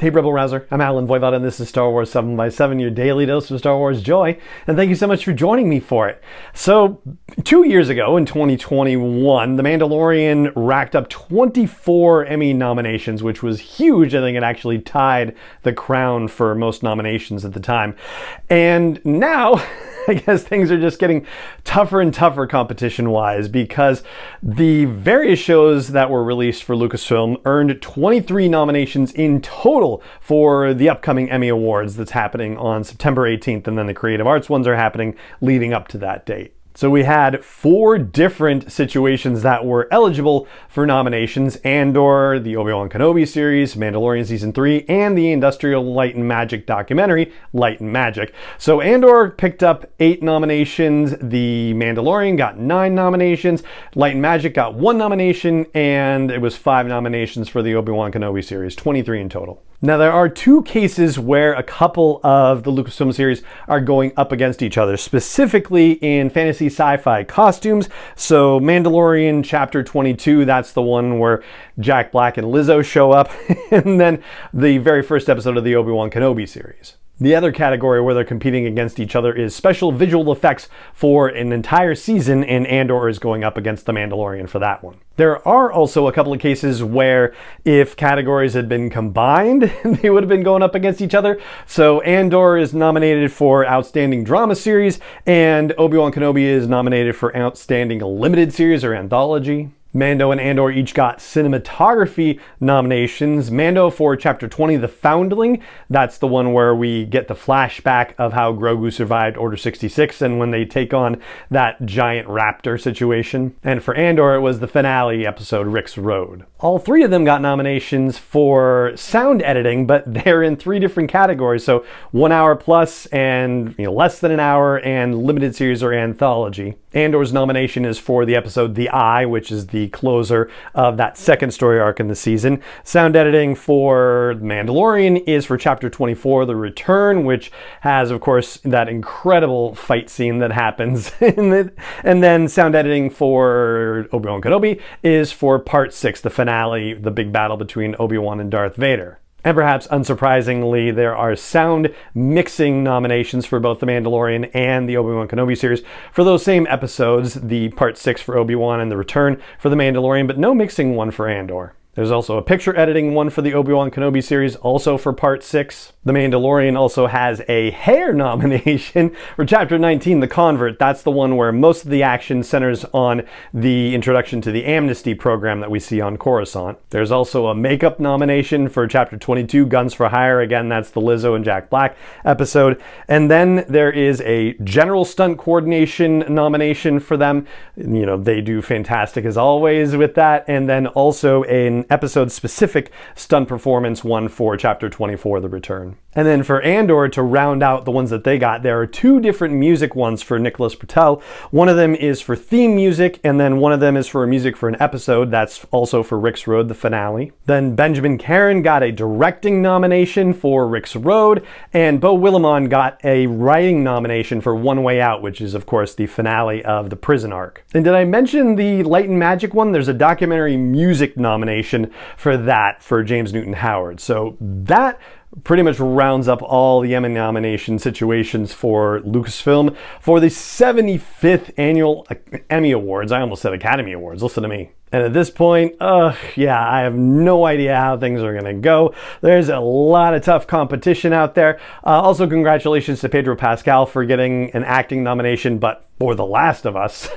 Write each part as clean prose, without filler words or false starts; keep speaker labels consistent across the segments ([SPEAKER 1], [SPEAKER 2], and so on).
[SPEAKER 1] Hey Rebel Rouser, I'm Alan Voivod and this is Star Wars 7x7, your daily dose of Star Wars joy, and thank you so much for joining me for it. So, 2 years ago in 2021, The Mandalorian racked up 24 Emmy nominations, which was huge. I think it actually tied the crown for most nominations at the time. And now, I guess things are just getting tougher and tougher competition-wise, because the various shows that were released for Lucasfilm earned 23 nominations in total for the upcoming Emmy Awards that's happening on September 18th, and then the Creative Arts ones are happening leading up to that date. So we had 4 different situations that were eligible for nominations: Andor, the Obi-Wan Kenobi series, Mandalorian Season 3, and the industrial light and magic documentary, Light and Magic. So Andor picked up 8 nominations, the Mandalorian got 9 nominations, Light and Magic got 1 nomination, and it was 5 nominations for the Obi-Wan Kenobi series, 23 in total. Now, there are 2 cases where a couple of the Lucasfilm series are going up against each other, specifically in fantasy sci-fi costumes. So Mandalorian Chapter 22, that's the one where Jack Black and Lizzo show up, and then the very first episode of the Obi-Wan Kenobi series. The other category where they're competing against each other is special visual effects for an entire season, and Andor is going up against The Mandalorian for that one. There are also a couple of cases where if categories had been combined, they would have been going up against each other. So Andor is nominated for Outstanding Drama Series, and Obi-Wan Kenobi is nominated for Outstanding Limited Series or Anthology. Mando and Andor each got cinematography nominations. Mando for Chapter 20, The Foundling. That's the one where we get the flashback of how Grogu survived Order 66 and when they take on that giant raptor situation. And for Andor, it was the finale episode, Rick's Road. All 3 of them got nominations for sound editing, but they're in 3 different categories. So 1 hour plus and less than an hour, and limited series or anthology. Andor's nomination is for the episode The Eye, which is the closer of that second story arc in the season. Sound editing for The Mandalorian is for Chapter 24, The Return, which has, of course, that incredible fight scene that happens in it. And then sound editing for Obi-Wan Kenobi is for Part 6, the finale, the big battle between Obi-Wan and Darth Vader. And perhaps unsurprisingly, there are sound mixing nominations for both The Mandalorian and the Obi-Wan Kenobi series for those same episodes, the Part 6 for Obi-Wan and The Return for The Mandalorian, but no mixing one for Andor. There's also a picture editing one for the Obi-Wan Kenobi series, also for Part 6. The Mandalorian also has a hair nomination for Chapter 19, The Convert. That's the one where most of the action centers on the introduction to the amnesty program that we see on Coruscant. There's also a makeup nomination for Chapter 22, Guns for Hire. Again, that's the Lizzo and Jack Black episode. And then there is a general stunt coordination nomination for them. They do fantastic as always with that. And then also an episode-specific stunt performance one for Chapter 24, The Return. And then for Andor, to round out the ones that they got, there are 2 different music ones for Nicholas Patel. One of them is for theme music, and then one of them is for music for an episode. That's also for Rick's Road, the finale. Then Benjamin Caron got a directing nomination for Rick's Road, and Beau Willimon got a writing nomination for One Way Out, which is, of course, the finale of the prison arc. And did I mention the Light and Magic one? There's a documentary music nomination for that for James Newton Howard. So that pretty much rounds up all the Emmy nomination situations for Lucasfilm for the 75th annual Emmy Awards. I almost said Academy Awards. Listen to me. And at this point, I have no idea how things are going to go. There's a lot of tough competition out there. Also, congratulations to Pedro Pascal for getting an acting nomination, but for The Last of Us.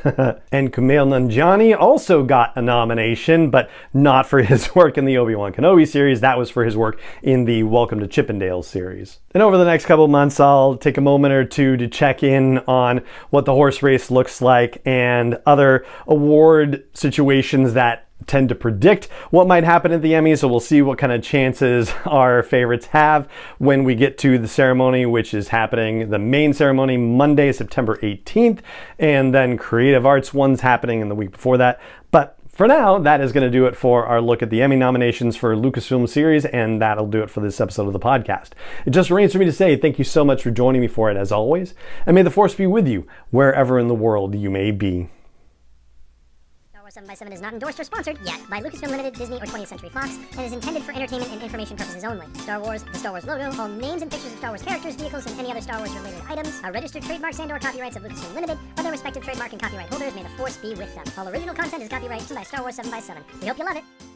[SPEAKER 1] And Kumail Nanjiani also got a nomination, but not for his work in the Obi-Wan Kenobi series. That was for his work in the Welcome to Chippendale series. And over the next couple of months, I'll take a moment or 2 to check in on what the horse race looks like and other award situations that tend to predict what might happen at the Emmys, so we'll see what kind of chances our favorites have when we get to the ceremony, which is happening, the main ceremony, Monday, September 18th, and then Creative Arts one's happening in the week before that. But for now, that is going to do it for our look at the Emmy nominations for Lucasfilm series, and that'll do it for this episode of the podcast. It just remains for me to say thank you so much for joining me for it, as always, and may the Force be with you wherever in the world you may be.
[SPEAKER 2] 7x7 is not endorsed or sponsored yet by Lucasfilm Limited, Disney, or 20th Century Fox, and is intended for entertainment and information purposes only. Star Wars, the Star Wars logo, all names and pictures of Star Wars characters, vehicles, and any other Star Wars-related items are registered trademarks and/or copyrights of Lucasfilm Limited, or their respective trademark and copyright holders. May the Force be with them. All original content is copyright by Star Wars 7x7. We hope you love it.